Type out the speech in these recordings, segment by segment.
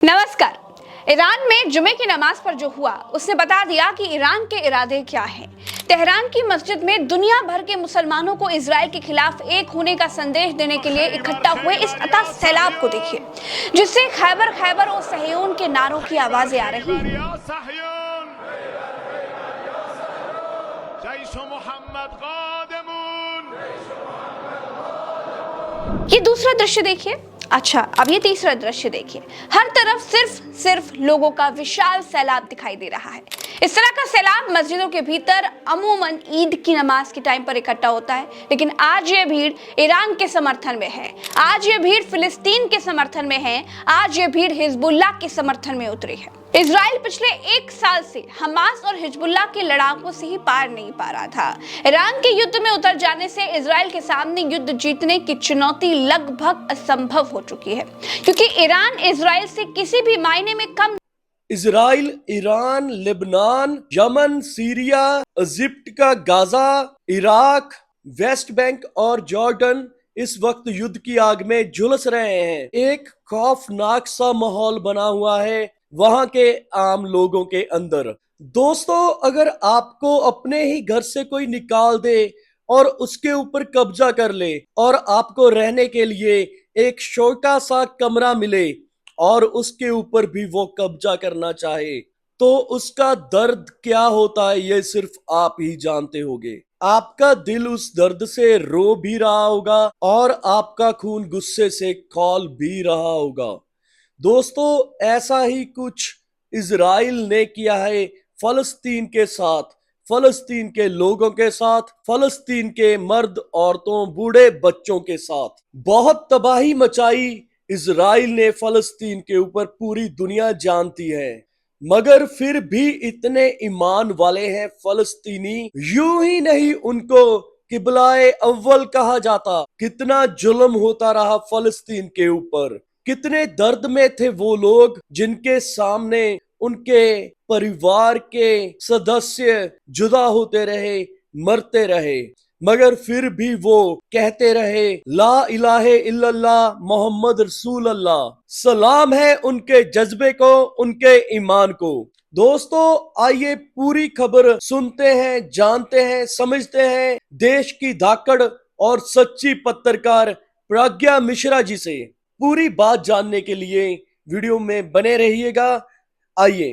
नमस्कार। ईरान में जुमे की नमाज पर जो हुआ उसने बता दिया कि ईरान के इरादे क्या हैं। तेहरान की मस्जिद में दुनिया भर के मुसलमानों को इजराइल के खिलाफ एक होने का संदेश देने के लिए इकट्ठा हुए इस अतः सैलाब को देखिए, जिससे खैबर खैबर और सहयोन के नारों की आवाजें आ रही हैं। ये दूसरा दृश्य देखिए। अच्छा, अब ये तीसरा दृश्य देखिए। हर तरफ सिर्फ लोगों का विशाल सैलाब दिखाई दे रहा है। इस तरह का सैलाब मस्जिदों के भीतर अमूमन ईद की नमाज के टाइम पर इकट्ठा होता है, लेकिन आज ये भीड़ ईरान के समर्थन में है, आज ये भीड़ फिलिस्तीन के समर्थन में है, आज ये भीड़ हिजबुल्लाह के समर्थन में उतरी है। इजराइल पिछले एक साल से हमास और हिजबुल्लाह के लड़ाकों से ही पार नहीं पा रहा था। ईरान के युद्ध में उतर जाने से इजराइल के सामने युद्ध जीतने की चुनौती लगभग असंभव हो चुकी है, क्योंकि ईरान इजराइल से किसी भी मायने में कम। Israel, Iran, Lebanon, Yemen, Syria, Egypt का गाजा, इराक, वेस्ट बैंक और जॉर्डन इस वक्त युद्ध की आग में झुलस रहे हैं। एक खौफनाक सा माहौल बना हुआ है वहां के आम लोगों के अंदर। दोस्तों, अगर आपको अपने ही घर से कोई निकाल दे और उसके ऊपर कब्जा कर ले और आपको रहने के लिए एक छोटा सा कमरा मिले और उसके ऊपर भी वो कब्जा करना चाहे, तो उसका दर्द क्या होता है ये सिर्फ आप ही जानते होगे। आपका दिल उस दर्द से रो भी रहा होगा और आपका खून गुस्से से खौल भी रहा होगा। दोस्तों, ऐसा ही कुछ इजराइल ने किया है फलस्तीन के साथ, फलस्तीन के लोगों के साथ, फलस्तीन के मर्द, औरतों, बूढ़े, बच्चों के साथ। बहुत तबाही मचाई इजराइल ने फलस्तीन के ऊपर, पूरी दुनिया जानती है, मगर फिर भी इतने ईमान वाले हैं फलस्तीनी, यूं ही नहीं उनको किबलाए अव्वल कहा जाता। कितना जुल्म होता रहा फलस्तीन के ऊपर, कितने दर्द में थे वो लोग जिनके सामने उनके परिवार के सदस्य जुदा होते रहे, मरते रहे, मगर फिर भी वो कहते रहे ला इलाहे इल्लल्लाह मोहम्मद रसूल अल्लाह। सलाम है उनके जज्बे को, उनके ईमान को। दोस्तों, आइए पूरी खबर सुनते हैं, जानते हैं, समझते हैं देश की धाकड़ और सच्ची पत्रकार प्रज्ञा मिश्रा जी से। पूरी बात जानने के लिए वीडियो में बने रहिएगा। आइए।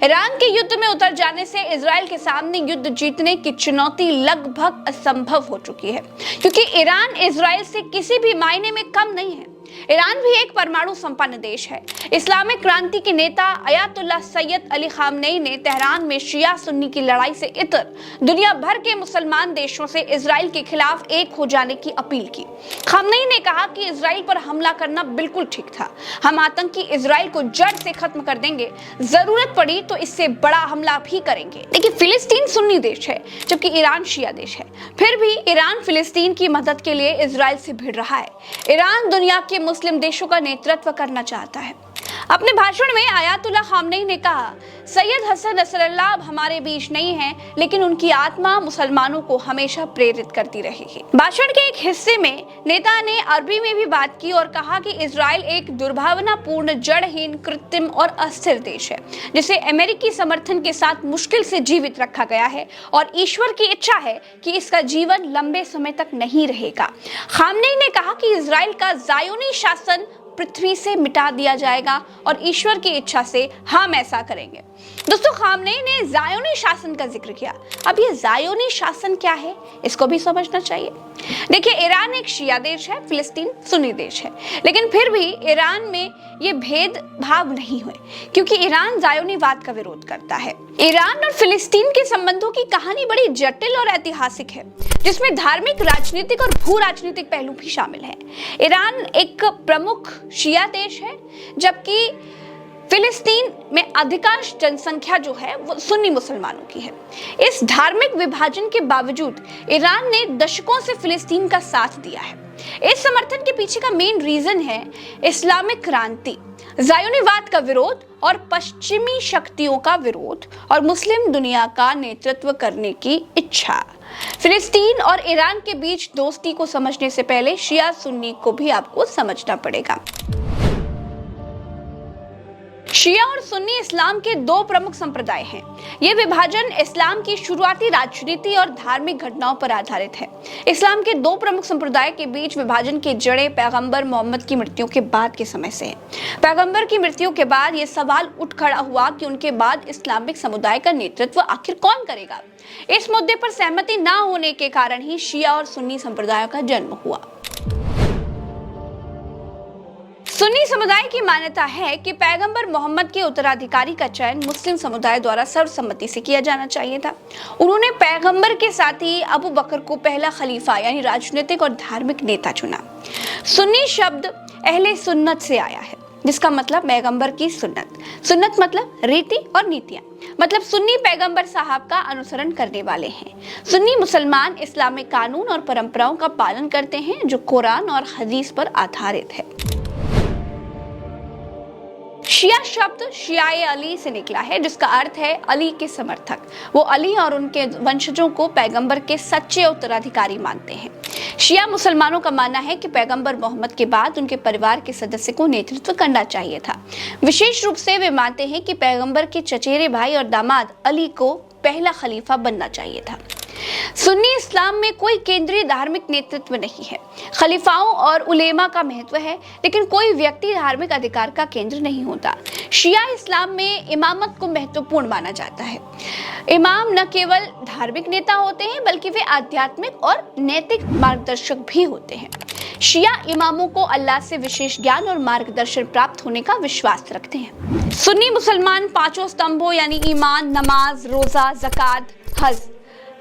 ईरान के युद्ध में उतर जाने से इजराइल के सामने युद्ध जीतने की चुनौती लगभग असंभव हो चुकी है, क्योंकि ईरान इजराइल से किसी भी मायने में कम नहीं है। ईरान भी एक परमाणु संपन्न देश है। इस्लामिक क्रांति के नेता अयातुल्लाह सैयद अली खामनेई ने तेहरान में शिया सुन्नी की लड़ाई से इतर दुनिया भर के मुसलमान देशों से इजराइल के खिलाफ एक हो जाने की अपील की। खामनेई ने कहा कि इजराइल पर हमला करना बिल्कुल ठीक था, हम आतंकी इजराइल को जड़ से खत्म कर देंगे, जरूरत पड़ी तो इससे बड़ा हमला भी करेंगे। लेकिन फिलिस्तीन सुन्नी देश है जबकि ईरान शिया देश है, फिर भी ईरान फिलिस्तीन की मदद के लिए इजराइल से भिड़ रहा है। ईरान दुनिया के मुस्लिम देशों का नेतृत्व करना चाहता है। अपने भाषण में आयतुल्लाह खामनेई ने कहा, सैयद हसन नसरल्लाह अब हमारे बीच नहीं है, लेकिन उनकी आत्मा मुसलमानों को हमेशा प्रेरित करती रहेगी। भाषण के एक हिस्से में नेता ने अरबी में भी बात की और कहा कि इजराइल एक दुर्भावनापूर्ण, जड़हीन, कृत्रिम और अस्थिर देश है, जिसे अमेरिकी समर्थन के साथ मुश्किल से जीवित रखा गया है और ईश्वर की इच्छा है कि इसका जीवन लंबे समय तक नहीं रहेगा। खामनेई ने कहा कि इजराइल का ज़ायोनी शासन पृथ्वी से मिटा दिया जाएगा और ईश्वर की इच्छा से हम ऐसा करेंगे। दोस्तों, खामनेई ने ज़ायोनी शासन का जिक्र किया। अब ये ज़ायोनी शासन क्या है, इसको भी समझना चाहिए। देखिए, ईरान एक शिया देश है, फिलिस्तीन सुन्नी देश है, लेकिन फिर भी ईरान में ये भेदभाव नहीं हुए, क्योंकि ईरान ज़ायोनीवाद का विरोध करता है। ईरान और फिलिस्तीन के संबंधों की कहानी बड़ी जटिल और ऐतिहासिक है, जिसमें धार्मिक, राजनीतिक और भू राजनीतिक पहलू भी शामिल है। ईरान एक प्रमुख शिया देश है, जबकि फिलिस्तीन में अधिकांश जनसंख्या जो है वो सुन्नी मुसलमानों की है। इस धार्मिक विभाजन के बावजूद ईरान ने दशकों से फिलिस्तीन का साथ दिया है। इस समर्थन के पीछे का मेन रीजन है इस्लामिक क्रांति, ज़ायोनीवाद का विरोध और पश्चिमी शक्तियों का विरोध और मुस्लिम दुनिया का नेतृत्व करने की इच्छा। फिलिस्तीन और ईरान के बीच दोस्ती को समझने से पहले शिया सुन्नी को भी आपको समझना पड़ेगा। शिया और सुन्नी इस्लाम के दो प्रमुख संप्रदाय हैं। ये विभाजन इस्लाम की शुरुआती राजनीति और धार्मिक घटनाओं पर आधारित है। इस्लाम के दो प्रमुख संप्रदाय के बीच विभाजन की जड़ें पैगंबर मोहम्मद की मृत्यु के बाद के समय से है। पैगंबर की मृत्यु के बाद ये सवाल उठ खड़ा हुआ कि उनके बाद इस्लामिक समुदाय का नेतृत्व आखिर कौन करेगा। इस मुद्दे पर सहमति न होने के कारण ही शिया और सुन्नी संप्रदायों का जन्म हुआ। सुन्नी समुदाय की मान्यता है कि पैगंबर मोहम्मद के उत्तराधिकारी का चयन मुस्लिम समुदाय द्वारा सर्वसम्मति से किया जाना चाहिए था। उन्होंने पैगंबर के साथ ही अबू बकर को पहला खलीफा यानी राजनीतिक और धार्मिक नेता चुना। सुन्नी शब्द अहले सुन्नत से आया है, जिसका मतलब पैगंबर की सुन्नत। सुन्नत मतलब रीति और नीतियां, मतलब सुन्नी पैगंबर साहब का अनुसरण करने वाले हैं। सुन्नी मुसलमान इस्लामिक कानून और परंपराओं का पालन करते हैं जो कुरान और हदीस पर आधारित है। शिया शब्द शियाए अली से निकला है, जिसका अर्थ है अली के समर्थक। वो अली और उनके वंशजों को पैगंबर के सच्चे उत्तराधिकारी मानते हैं। शिया मुसलमानों का मानना है कि पैगंबर मोहम्मद के बाद उनके परिवार के सदस्य को नेतृत्व करना चाहिए था। विशेष रूप से वे मानते हैं कि पैगंबर के चचेरे भाई और दामाद अली को पहला खलीफा बनना चाहिए था। सुन्नी इस्लाम में कोई केंद्रीय धार्मिक नेतृत्व नहीं है। खलीफाओं और उलेमा का महत्व है, लेकिन कोई व्यक्ति धार्मिक अधिकार का केंद्र नहीं होता। शिया इस्लाम में इमामत को महत्वपूर्ण माना जाता है। इमाम न केवल धार्मिक नेता होते हैं, बल्कि वे आध्यात्मिक और नैतिक मार्गदर्शक भी होते हैं। शिया इमामों को अल्लाह से विशेष ज्ञान और मार्गदर्शन प्राप्त होने का विश्वास रखते हैं। सुन्नी मुसलमान पांचों स्तंभों यानी ईमान, नमाज, रोजा, ज़कात, हज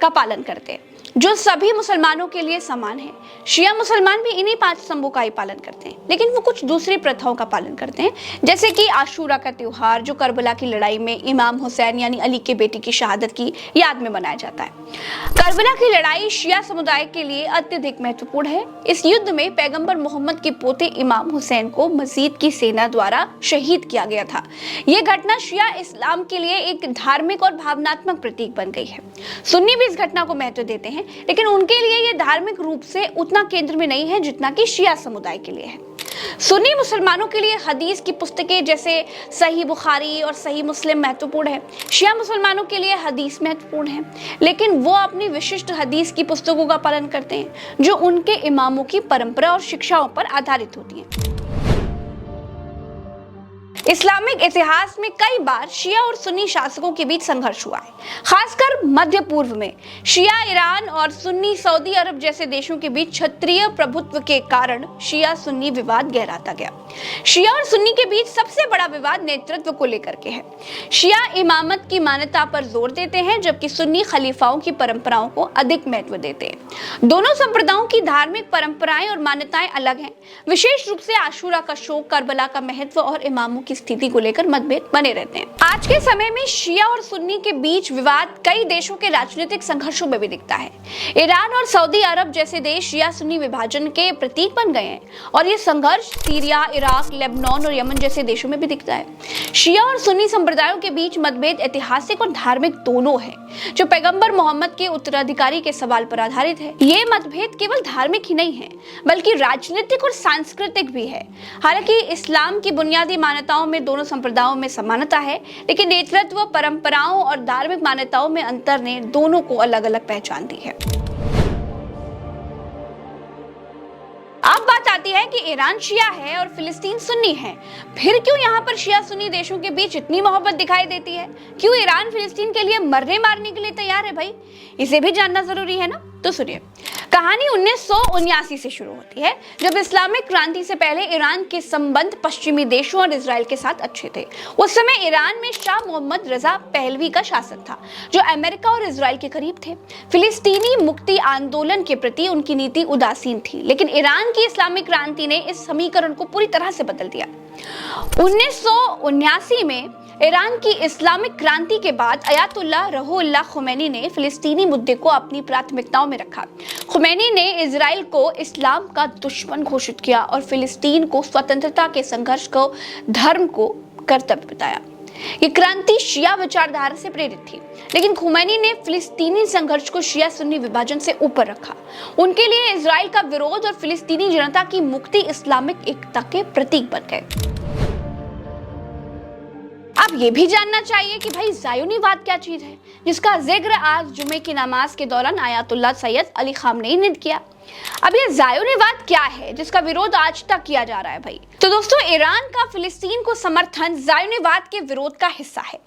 का पालन करते हैं, जो सभी मुसलमानों के लिए समान है। शिया मुसलमान भी इन्हीं 5 स्तंभों का ही पालन करते हैं, लेकिन वो कुछ दूसरी प्रथाओं का पालन करते हैं, जैसे कि आशूरा का त्योहार, जो करबला की लड़ाई में इमाम हुसैन यानी अली के बेटी की शहादत की याद में मनाया जाता है। करबला की लड़ाई शिया समुदाय के लिए अत्यधिक महत्वपूर्ण है। इस युद्ध में पैगंबर मोहम्मद के पोते इमाम हुसैन को मजीद की सेना द्वारा शहीद किया गया था। यह घटना शिया इस्लाम के लिए एक धार्मिक और भावनात्मक प्रतीक बन गई है। सुन्नी भी इस घटना को महत्व देते हैं, लेकिन उनके लिए यह धार्मिक रूप से उतना केंद्र में नहीं है जितना कि शिया समुदाय के लिए है। सुन्नी मुसलमानों के लिए हदीस की पुस्तकें जैसे सही बुखारी और सही मुस्लिम महत्वपूर्ण है। शिया मुसलमानों के लिए हदीस महत्वपूर्ण है, लेकिन वो अपनी विशिष्ट हदीस की पुस्तकों का पालन करते हैं, जो उनके इमामों की परंपरा और शिक्षाओं पर आधारित होती हैं। इस्लामिक इतिहास में कई बार शिया और सुन्नी शासकों के बीच संघर्ष हुआ है, खासकर मध्य पूर्व में। शिया ईरान और सुन्नी सऊदी अरब जैसे देशों के बीच क्षत्रिय प्रभुत्व के कारण शिया सुन्नी विवाद गहराता गया। शिया और सुन्नी के बीच सबसे बड़ा विवाद नेतृत्व को लेकर के है। शिया इमामत की मान्यता पर जोर देते हैं, जबकि सुन्नी खलीफाओं की परंपराओं को अधिक महत्व देते हैं। दोनों संप्रदायों की धार्मिक परंपराएं और मान्यताएं अलग हैं। विशेष रूप से आशूरा का शोक, करबला का महत्व और इमामों की स्थिति को लेकर मतभेद बने रहते हैं। आज के समय में शिया और सुन्नी के बीच विवाद कई देशों के राजनीतिक संघर्षों में भी दिखता है। ईरान और सऊदी अरब जैसे देश शिया सुन्नी विभाजन के प्रतीक बन गए हैं, और ये संघर्ष सीरिया, इराक, लेबनान और यमन जैसे देशों में भी दिखता है। शिया और सुन्नी संप्रदायों के बीच मतभेद ऐतिहासिक और धार्मिक दोनों है, जो पैगंबर मोहम्मद के उत्तराधिकारी के सवाल पर आधारित है। ये मतभेद केवल धार्मिक ही नहीं है, बल्कि राजनीतिक और सांस्कृतिक भी है। हालांकि इस्लाम की बुनियादी मान्यताओं में दोनों संप्रदायों में समानता है, लेकिन नेतृत्व, परंपराओं और धार्मिक मान्यताओं में अंतर ने दोनों को अलग अलग पहचान दी है। अब बात आती है कि ईरान शिया है और फिलिस्तीन सुन्नी है। फिर क्यों यहाँ पर शिया सुन्नी देशों के बीच इतनी मोहब्बत दिखाई देती है? क्यों ईरान फिलिस्तीन के लिए मरने मारने के लिए तैयार है भाई? इसे भी जानना जरूरी है ना। तो सुनिए, कहानी 1979 से शुरू होती है, जब इस्लामिक क्रांति से पहले ईरान के संबंध पश्चिमी देशों और इजराइल के साथ अच्छे थे। उस समय ईरान में शाह मोहम्मद रजा पहलवी का शासन था, जो अमेरिका और इजराइल के करीब थे। फिलिस्तीनी मुक्ति आंदोलन के प्रति उनकी नीति उदासीन थी, लेकिन ईरान की इस्लामिक क्रांति ने इस समीकरण को पूरी तरह से बदल दिया। 1979 में ईरान की इस्लामिक क्रांति के बाद अयातुल्लाह रूहुल्लाह खुमैनी ने फिलिस्तीनी मुद्दे को अपनी प्राथमिकताओं में रखा। खुमैनी ने इजराइल को इस्लाम का दुश्मन घोषित किया और फिलिस्तीन को स्वतंत्रता के संघर्ष को धर्म को कर्तव्य बताया। ये क्रांति शिया विचारधारा से प्रेरित थी, लेकिन खुमैनी ने फिलिस्तीनी संघर्ष को शिया सुन्नी विभाजन से ऊपर रखा। उनके लिए इजराइल का विरोध और फिलिस्तीनी जनता की मुक्ति इस्लामिक एकता के प्रतीक बन गए। आप ये भी जानना चाहिए कि भाई ज़ायोनीवाद क्या चीज़ है, जिसका जिक्र आज जुमे की नमाज के दौरान आयतुल्लाह सैयद अली खामनेई ने किया। अब ये ज़ायोनीवाद क्या है जिसका विरोध आज तक किया जा रहा है भाई? तो दोस्तों, ईरान का फिलिस्तीन को समर्थन ज़ायोनीवाद के विरोध का हिस्सा है।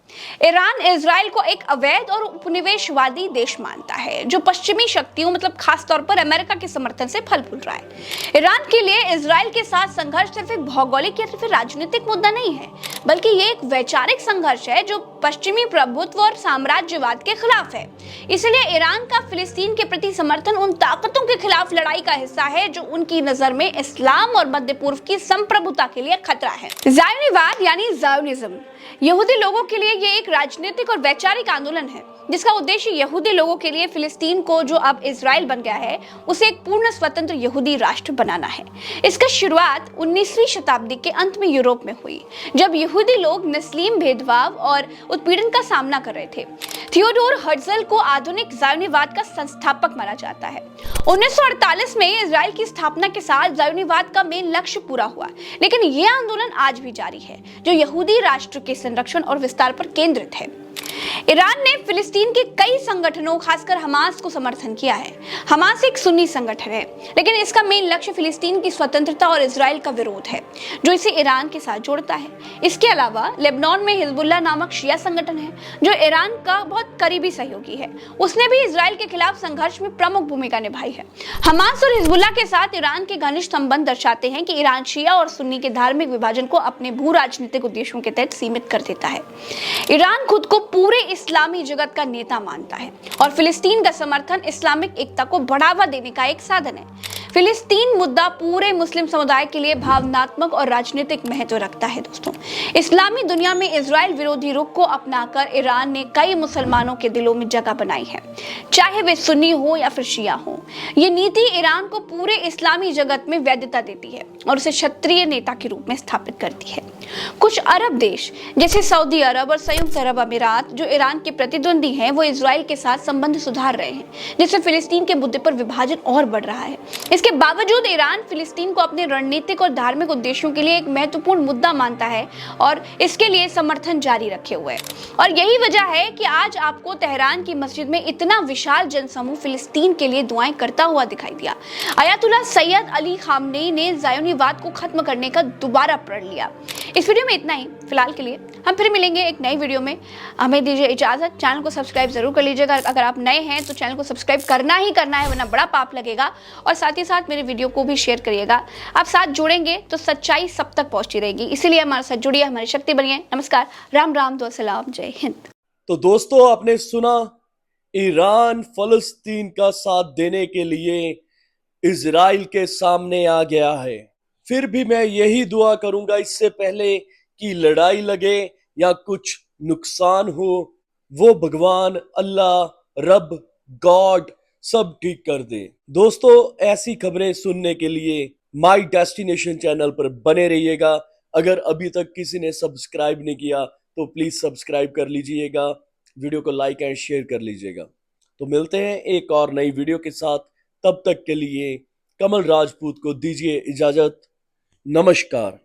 ईरान इजराइल को एक अवैध और उपनिवेशवादी देश मानता है जो पश्चिमी शक्तियों मतलब खासतौर पर अमेरिका के समर्थन से फल फूल रहा है। ईरान के लिए इजराइल के साथ संघर्ष सिर्फ एक भौगोलिक या फिर राजनीतिक मुद्दा नहीं है, बल्कि ये एक वैचारिक संघर्ष है जो पश्चिमी प्रभुत्व और साम्राज्यवाद के खिलाफ है। इसलिए ईरान का फिलिस्तीन के प्रति समर्थन उन ताकतों के खिलाफ लड़ाई का हिस्सा है जो उनकी नजर में इस्लाम और मध्य पूर्व की संप्रभुता के लिए खतरा है। ज़ायोनीवाद यानी ज़ायोनिज्म यहूदी लोगों के लिए ये एक राजनीतिक और वैचारिक आंदोलन है जिसका उद्देश्य यहूदी लोगों के लिए फिलिस्तीन को, जो अब इजराइल बन गया है, उसे एक पूर्ण स्वतंत्र यहूदी राष्ट्र बनाना है। इसका शुरुआत 19वीं शताब्दी के अंत में यूरोप में हुई, जब यहूदी लोग नस्लीम भेदभाव और उत्पीड़न का सामना कर रहे थे। थियोडोर हर्जल को आधुनिक ज़ायोनीवाद का संस्थापक माना जाता है। 1948 में इजराइल की स्थापना के साथ ज़ायोनीवाद का मेन लक्ष्य पूरा हुआ, लेकिन यह आंदोलन आज भी जारी है जो यहूदी राष्ट्र के संरक्षण और विस्तार पर केंद्रित है। ईरान ने फिलिस्तीन के कई संगठनों, खासकर हमास को समर्थन किया है। हमास एक सुन्नी संगठन है, लेकिन इसका मेन लक्ष्य फिलिस्तीन की स्वतंत्रता और इजराइल का विरोध है जो इसे ईरान के साथ जोड़ता है। इसके अलावा लेबनान में हिजबुल्लाह नामक शिया संगठन है जो ईरान का बहुत करीबी सहयोगी है। उसने भी इजराइल के खिलाफ संघर्ष में प्रमुख भूमिका निभाई है। हमास और हिजबुल्लाह के साथ ईरान के घनिष्ठ संबंध दर्शाते हैं कि ईरान शिया और सुन्नी के धार्मिक विभाजन को अपने भू राजनीतिक उद्देश्यों के तहत सीमित कर देता है। ईरान खुद को पूरे इस्लामी जगत का नेता मानता है और फिलिस्तीन का समर्थन इस्लामिक एकता को बढ़ावा देने का एक साधन है। फिलिस्तीन मुद्दा पूरे मुस्लिम समुदाय के लिए भावनात्मक और राजनीतिक महत्व रखता है। दोस्तों, इस्लामी दुनिया में इजराइल विरोधी रुख को अपनाकर ईरान ने कई मुसलमानों के दिलों में जगह बनाई है, चाहे वे सुन्नी हो या फिर शिया हो। ये नीति ईरान को पूरे इस्लामी जगत में वैधता देती है और उसे क्षत्रिय नेता के रूप में स्थापित करती है। कुछ अरब देश जैसे सऊदी अरब और संयुक्त अरब अमीरात, जो ईरान के प्रतिद्वंदी हैं, वो इजराइल के साथ संबंध सुधार रहे हैं, जिससे फिलिस्तीन के मुद्दे पर विभाजन और बढ़ रहा है। इसके बावजूद ईरान फिलिस्तीन को अपने रणनीतिक और धार्मिक उद्देश्यों के लिए एक महत्वपूर्ण मुद्दा मानता है और इसके लिए समर्थन जारी रखे हुए है। और यही वजह है कि आज आपको तेहरान की मस्जिद में इतना विशाल जनसमूह फिलिस्तीन के लिए दुआएं करता हुआ दिखाई दिया। आयतुल्लाह सैयद अली खामनेई ने ज़ायोनीवाद को खत्म करने का दोबारा प्रण लिया। इस वीडियो में इतना ही फिलहाल के लिए। हम फिर मिलेंगे एक नई वीडियो में। हमें दीजिए इजाजत। चैनल को सब्सक्राइब जरूर कर लीजिएगा। अगर आप नए हैं तो चैनल को सब्सक्राइब करना ही करना है, वरना बड़ा पाप लगेगा। और साथ ही साथ मेरे वीडियो को भी शेयर करिएगा। आप साथ जुड़ेंगे तो सच्चाई सब तक पहुंचती रहेगी। इसीलिए हमारे साथ जुड़िए, हमारी शक्ति बनिए। नमस्कार, राम राम, दो सलाम, जय हिंद। तो दोस्तों, आपने सुना, ईरान फलस्तीन का साथ देने के लिए इजराइल के सामने आ गया है। फिर भी मैं यही दुआ करूंगा इससे पहले कि लड़ाई लगे या कुछ नुकसान हो, वो भगवान अल्लाह, रब, गॉड सब ठीक कर दे। दोस्तों, ऐसी खबरें सुनने के लिए माई डेस्टिनेशन चैनल पर बने रहिएगा। अगर अभी तक किसी ने सब्सक्राइब नहीं किया तो प्लीज सब्सक्राइब कर लीजिएगा, वीडियो को लाइक एंड शेयर कर लीजिएगा। तो मिलते हैं एक और नई वीडियो के साथ। तब तक के लिए कमल राजपूत को दीजिए इजाजत। नमस्कार।